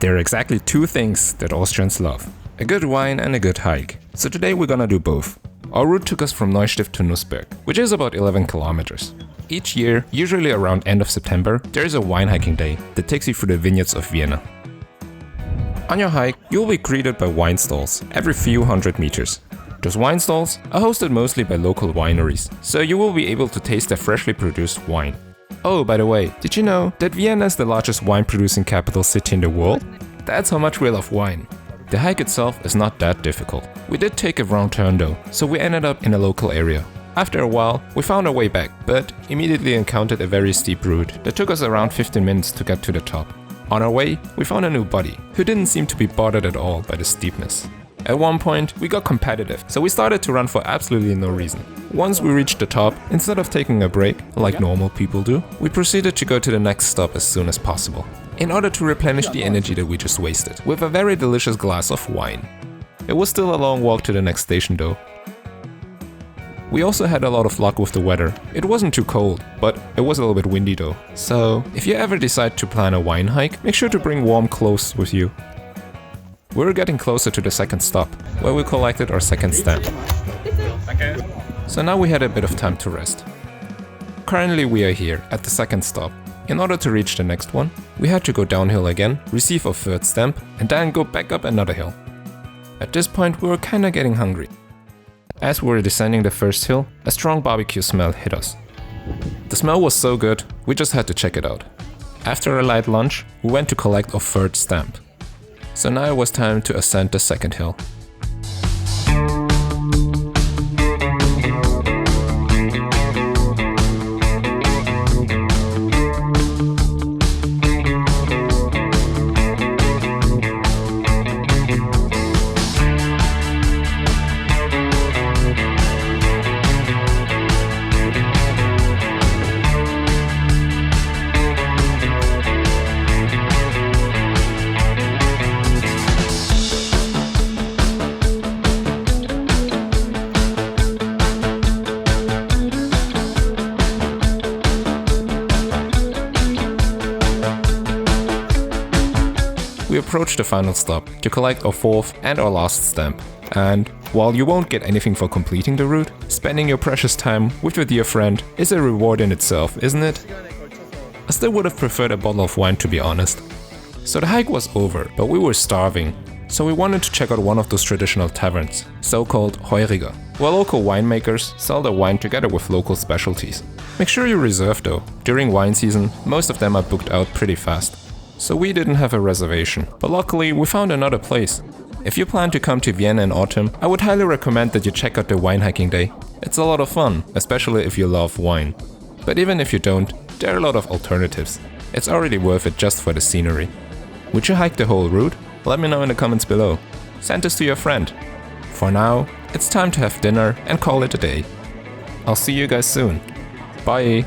There are exactly two things that Austrians love: a good wine and a good hike. So today we're gonna do both. Our route took us from Neustift to Nussberg, which is about 11 kilometers. Each year, usually around end of September, there is a wine hiking day that takes you through the vineyards of Vienna. On your hike, you will be greeted by wine stalls every few hundred meters. Those wine stalls are hosted mostly by local wineries, so you will be able to taste their freshly produced wine. Oh, by the way, did you know that Vienna is the largest wine-producing capital city in the world? That's how much we love wine. The hike itself is not that difficult. We did take a wrong turn though, so we ended up in a local area. After a while, we found our way back, but immediately encountered a very steep route that took us around 15 minutes to get to the top. On our way, we found a new buddy, who didn't seem to be bothered at all by the steepness. At one point, we got competitive, so we started to run for absolutely no reason. Once we reached the top, instead of taking a break, like normal people do, we proceeded to go to the next stop as soon as possible, in order to replenish the energy that we just wasted, with a very delicious glass of wine. It was still a long walk to the next station though. We also had a lot of luck with the weather. It wasn't too cold, but it was a little bit windy though. So, if you ever decide to plan a wine hike, make sure to bring warm clothes with you. We were getting closer to the second stop, where we collected our second stamp. So now we had a bit of time to rest. Currently we are here, at the second stop. In order to reach the next one, we had to go downhill again, receive our third stamp, and then go back up another hill. At this point we were kinda getting hungry. As we were descending the first hill, a strong barbecue smell hit us. The smell was so good, we just had to check it out. After a light lunch, we went to collect our third stamp. So now it was time to ascend the second hill. We approached the final stop to collect our fourth and our last stamp. And while you won't get anything for completing the route, spending your precious time with your dear friend is a reward in itself, isn't it? I still would have preferred a bottle of wine, to be honest. So the hike was over, but we were starving. So we wanted to check out one of those traditional taverns, so-called Heuriger, where local winemakers sell their wine together with local specialties. Make sure you reserve though. During wine season, most of them are booked out pretty fast. So we didn't have a reservation, but luckily we found another place. If you plan to come to Vienna in autumn, I would highly recommend that you check out the wine hiking day. It's a lot of fun, especially if you love wine. But even if you don't, there are a lot of alternatives. It's already worth it just for the scenery. Would you hike the whole route? Let me know in the comments below. Send this to your friend. For now, it's time to have dinner and call it a day. I'll see you guys soon. Bye!